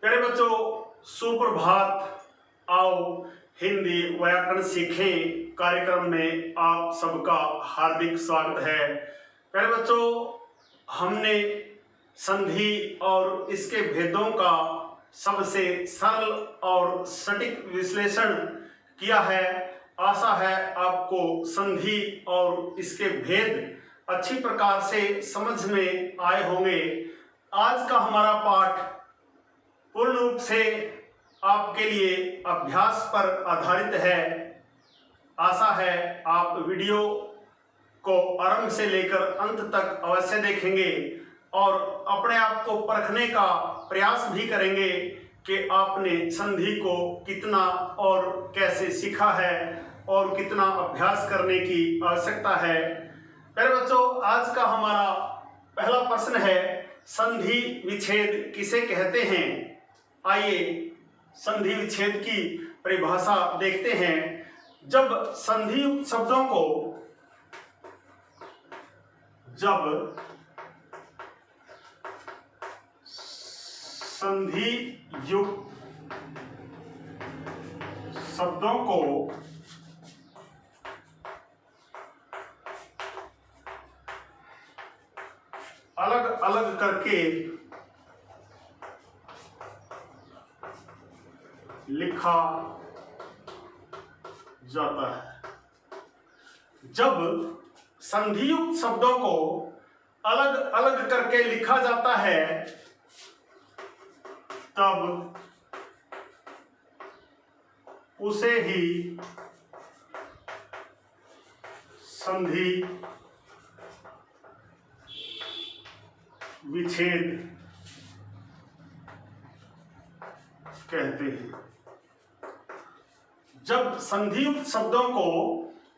प्यारे बच्चों, सुप्रभात। आओ हिंदी व्याकरण सीखें कार्यक्रम में आप सबका हार्दिक स्वागत है। प्यारे बच्चों, हमने संधि और इसके भेदों का सबसे सरल और सटीक विश्लेषण किया है। आशा है आपको संधि और इसके भेद अच्छी प्रकार से समझ में आए होंगे। आज का हमारा पाठ पूर्ण रूप से आपके लिए अभ्यास पर आधारित है। आशा है आप वीडियो को आरंभ से लेकर अंत तक अवश्य देखेंगे और अपने आप को परखने का प्रयास भी करेंगे कि आपने संधि को कितना और कैसे सीखा है और कितना अभ्यास करने की आवश्यकता है। प्यारे बच्चों, आज का हमारा पहला प्रश्न है, संधि विच्छेद किसे कहते हैं? आइए संधि विच्छेद की परिभाषा देखते हैं। जब संधि शब्दों को संधि युक्त शब्दों को अलग अलग करके लिखा जाता है। जब संधियुक्त शब्दों को अलग अलग करके लिखा जाता है तब उसे ही संधि विच्छेद कहते हैं। जब संधियुक्त शब्दों को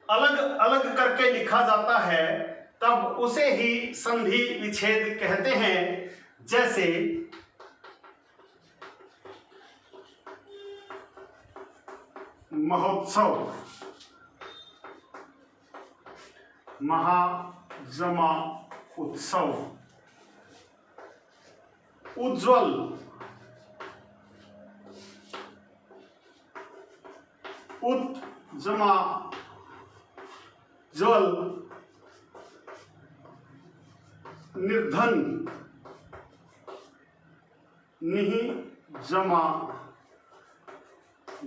अलग अलग करके लिखा जाता है तब उसे ही संधि विच्छेद कहते हैं। जैसे महोत्सव, महाजमा उत्सव, उज्ज्वल, उत जमा ज्वल, निर्धन, निहि जमा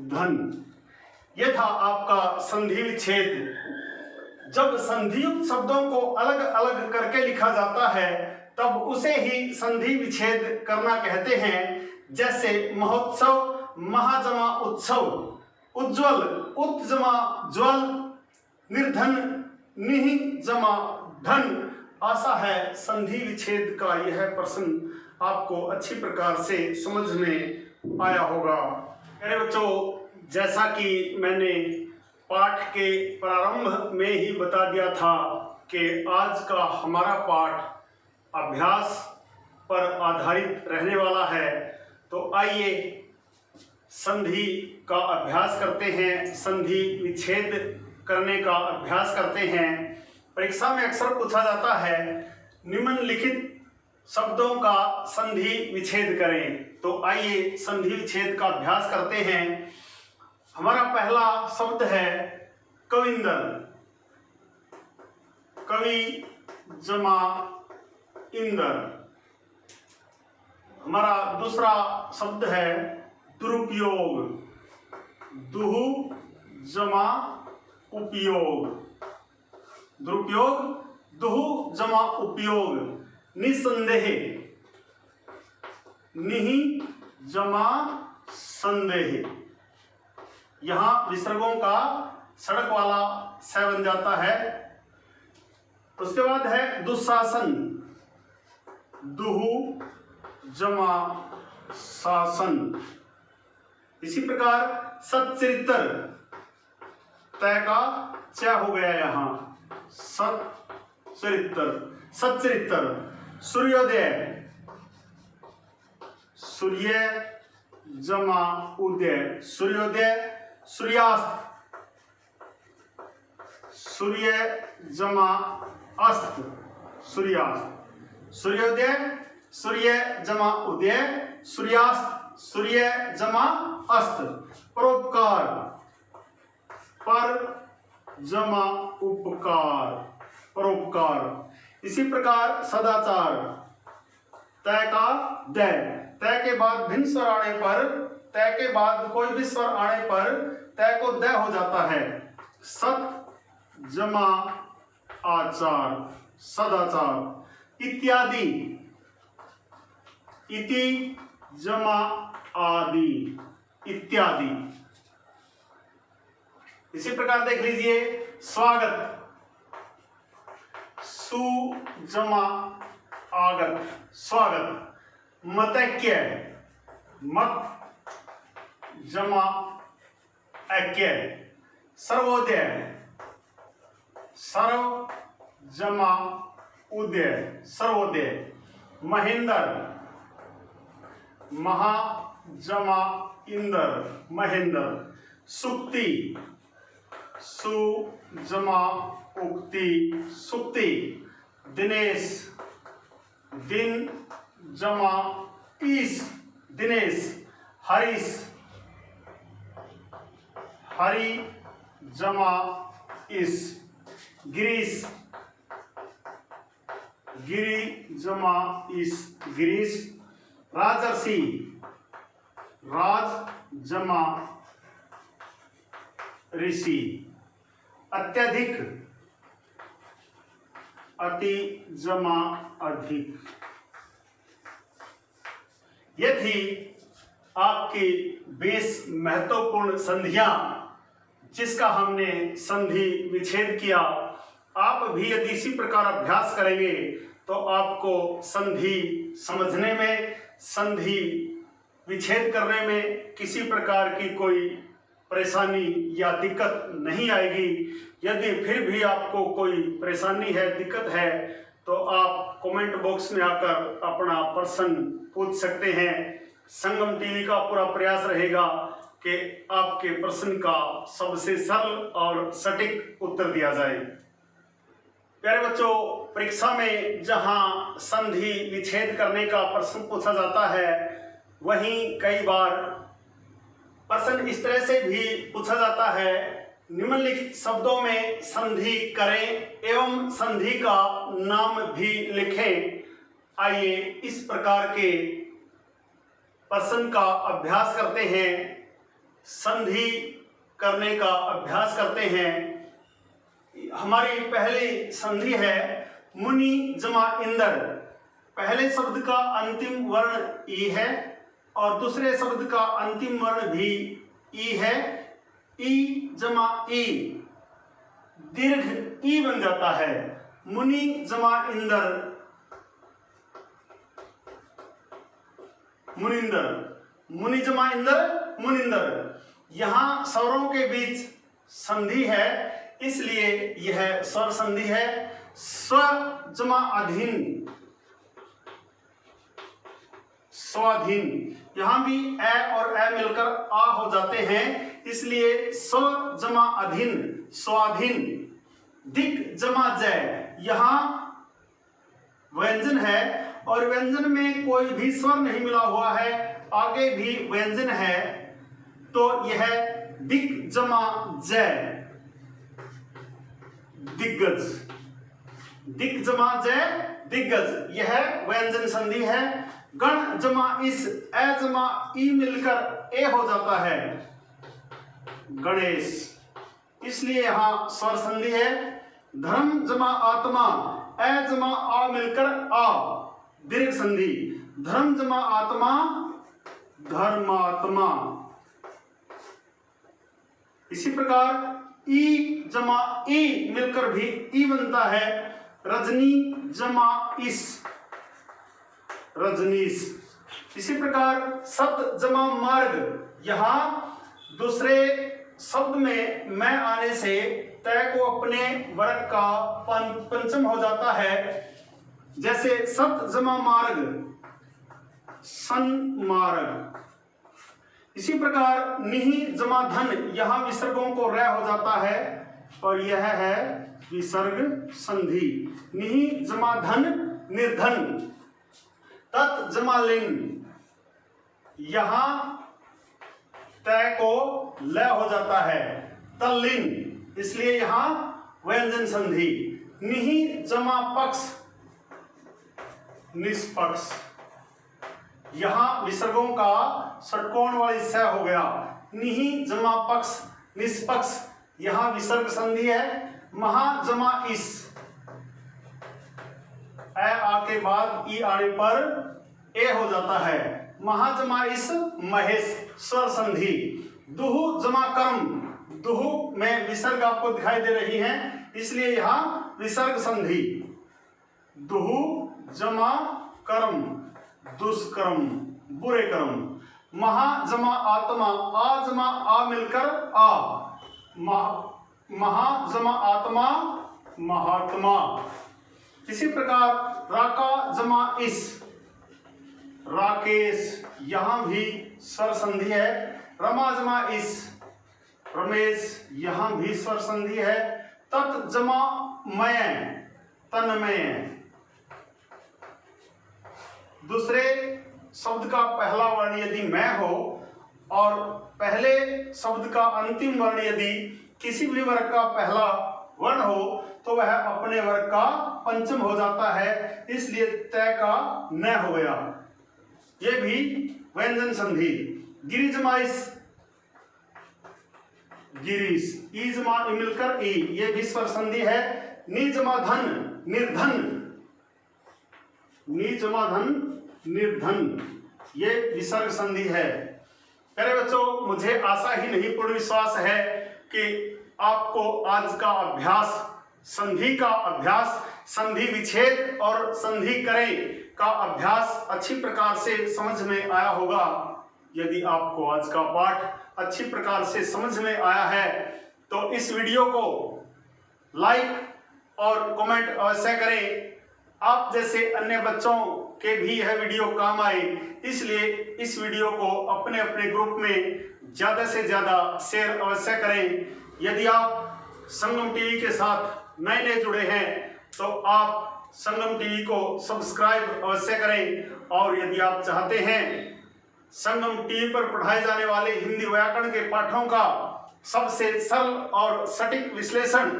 धन। यह था आपका संधि विच्छेद। जब संधियुक्त शब्दों को अलग अलग करके लिखा जाता है तब उसे ही संधि विच्छेद करना कहते हैं। जैसे महोत्सव, महाजमा उत्सव, उज्ज्वल, उत जमा ज्वल, निर्धन, निहि जमा धन। आशा है संधि विच्छेद का यह प्रश्न आपको अच्छी प्रकार से समझ में आया होगा। मेरे बच्चों, जैसा कि मैंने पाठ के प्रारंभ में ही बता दिया था कि आज का हमारा पाठ अभ्यास पर आधारित रहने वाला है। तो आइए संधि का अभ्यास करते हैं, संधि विच्छेद करने का अभ्यास करते हैं। परीक्षा में अक्सर पूछा जाता है, निम्नलिखित शब्दों का संधि विच्छेद करें। तो आइए संधि विच्छेद का अभ्यास करते हैं। हमारा पहला शब्द है कविंदर, कवि जमा इंदर। हमारा दूसरा शब्द है दुरुपयोग, दुहु जमा उपयोग, दुरुपयोग, दुहु जमा उपयोग। निसंदेह, निहि जमा संदेह। यहां विसर्गों का सड़क वाला स बन जाता है। उसके बाद है दुशासन, दुहु जमा शासन। इसी प्रकार सच्चरित्र, तय का च हो गया यहां, सच्चरित्र, सच्चरित्र। सूर्योदय, सूर्य जमा उदय, सूर्योदय, सूर्यास्त, सूर्य जमा अस्त, सूर्यास्त, सूर्योदय, सूर्य जमा उदय, सूर्यास्त, सूर्य जमा अस्त। परोपकार, पर जमा उपकार, परोपकार। इसी प्रकार सदाचार, तय का दय, तय के बाद भिन्न स्वर आने पर, तय के बाद कोई भी स्वर आने पर तय को दय हो जाता है। सत जमा आचार, सदाचार। इत्यादि, इति जमा आदि, इत्यादि। इसी प्रकार देख लीजिए स्वागत, सु जमा आगत, स्वागत। मतैक्य, मत जमा ऐक्य। सर्वोदय, सर्व जमा उदय, सर्वोदय। महेंद्र, महा जमा इंदर, महेंद्र। सुक्ति, सु जमा उक्ति, सुक्ति। दिनेश, दिन जमा ईस, दिनेश। हरीश, हरि जमा इस, गिरीश, गिरी जमा इस, गिरीश। राजर्षि, राज जमा ऋषि। अत्यधिक, अति जमा अधिक। ये थी आपकी 20 महत्वपूर्ण संधियां जिसका हमने संधि विच्छेद किया। आप भी यदि इसी प्रकार अभ्यास करेंगे तो आपको संधि समझने में, संधि विच्छेद करने में किसी प्रकार की कोई परेशानी या दिक्कत नहीं आएगी। यदि फिर भी आपको कोई परेशानी है, दिक्कत है, तो आप कमेंट बॉक्स में आकर अपना प्रश्न पूछ सकते हैं। संगम टीवी का पूरा प्रयास रहेगा कि आपके प्रश्न का सबसे सरल और सटीक उत्तर दिया जाए। प्यारे बच्चों, परीक्षा में जहां संधि विच्छेद करने का प्रश्न पूछा जाता है, वहीं कई बार प्रश्न इस तरह से भी पूछा जाता है, निम्नलिखित शब्दों में संधि करें एवं संधि का नाम भी लिखें। आइए इस प्रकार के प्रश्न का अभ्यास करते हैं, संधि करने का अभ्यास करते हैं। हमारी पहली संधि है मुनि जमा इंदर। पहले शब्द का अंतिम वर्ण ई है और दूसरे शब्द का अंतिम वर्ण भी ई है। ई जमा ई, दीर्घ ई बन जाता है। मुनि जमा इंदर, मुनिंदर। मुनि जमा इंदर, मुनिंदर। यहां स्वरों के बीच संधि है, इसलिए यह स्वर संधि है। स्व जमा अधीन, स्वाधीन। यहां भी ए और ए मिलकर आ हो जाते हैं, इसलिए स्व जमा अधीन, स्वाधीन। दिक जमा जय, यहां व्यंजन है और व्यंजन में कोई भी स्वर नहीं मिला हुआ है, आगे भी व्यंजन है, तो यह दिक जमा जय, दिग्गज। दिक जमा जय, दिग्गज। यह व्यंजन संधि है। गण जमा इस, ए जमा ई मिलकर ए हो जाता है, गणेश, इसलिए यहां स्वर संधि है। धर्म जमा आत्मा, ए जमा आ मिलकर आ, दीर्घ संधि। धर्म जमा आत्मा, धर्मात्मा। इसी प्रकार ई जमा ई मिलकर भी ई बनता है। रजनी जमा इस, रजनीश। इसी प्रकार शब्द जमा मार्ग, यहां दूसरे शब्द में मैं आने से तय को अपने वर्ग का पंचम हो जाता है। जैसे शब्द जमा मार्ग, सन्मार्ग। इसी प्रकार निहि जमा धन, यहां विसर्गों को रह हो जाता है और यह है विसर्ग संधि। निहि जमा धन, निर्धन। तत् जमा लिंग, यहां तय को ल हो जाता है, तल्लीन, इसलिए यहां व्यंजन संधि। निहि जमा पक्ष निष्पक्ष, यहां विसर्गों का षटकोण वाली स हो गया। निहि जमा पक्ष निष्पक्ष, यहां विसर्ग संधि है। महा जमा इस, ए आ के बाद ई आने पर ए हो जाता है। महा जमा इस महेश, स्वर संधि। दुहु जमा कर्म, दुहु में विसर्ग आपको दिखाई दे रही है, इसलिए यहां विसर्ग संधि। दुहु जमा कर्म, दुष्कर्म, बुरे कर्म। महा जमा आत्मा, आ जमा आ मिलकर आ, महा जमा आत्मा महात्मा। इसी प्रकार राका जमा इस, राकेश, यहां भी स्वर संधि है। रमा जमा इस, रमेश, यहां भी स्वर संधि है। तत् जमा मय, तन्मय। दूसरे शब्द का पहला वर्ण यदि मैं हो और पहले शब्द का अंतिम वर्ण यदि किसी भी वर्ग का पहला वर्ण हो तो वह अपने वर्ग का पंचम हो जाता है, इसलिए तय का न हो गया। यह भी व्यंजन संधि। गिरिजमाइस, गिरीश, ई जमा मिलकर ई, ये भी स्वर संधि है। निजमा धन, निर्धन, निजमा धन निर्धन, ये विसर्ग संधि है। प्यारे बच्चों, मुझे आशा ही नहीं पूर्ण विश्वास है कि आपको आज का अभ्यास, संधि का अभ्यास, संधि विच्छेद और संधि करें का अभ्यास अच्छी प्रकार से समझ में आया होगा। यदि आपको आज का पाठ अच्छी प्रकार से समझ में आया है तो इस वीडियो को लाइक और कमेंट अवश्य करें। आप जैसे अन्य बच्चों के भी यह वीडियो काम आए, इसलिए इस वीडियो को अपने अपने ग्रुप में ज़्यादा से ज़्यादा शेयर अवश्य करें। यदि आप संगम टीवी के साथ नए नए जुड़े हैं तो आप संगम टीवी को सब्सक्राइब अवश्य करें। और यदि आप चाहते हैं संगम टीवी पर पढ़ाए जाने वाले हिंदी व्याकरण के पाठों का सबसे सरल और सटीक विश्लेषण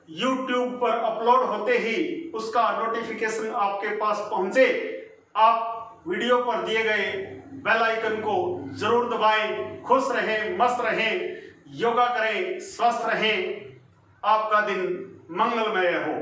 YouTube पर अपलोड होते ही उसका नोटिफिकेशन आपके पास पहुंचे, आप वीडियो पर दिए गए बेल आइकन को जरूर दबाएं। खुश रहें, मस्त रहें, योगा करें, स्वस्थ रहें। आपका दिन मंगलमय हो।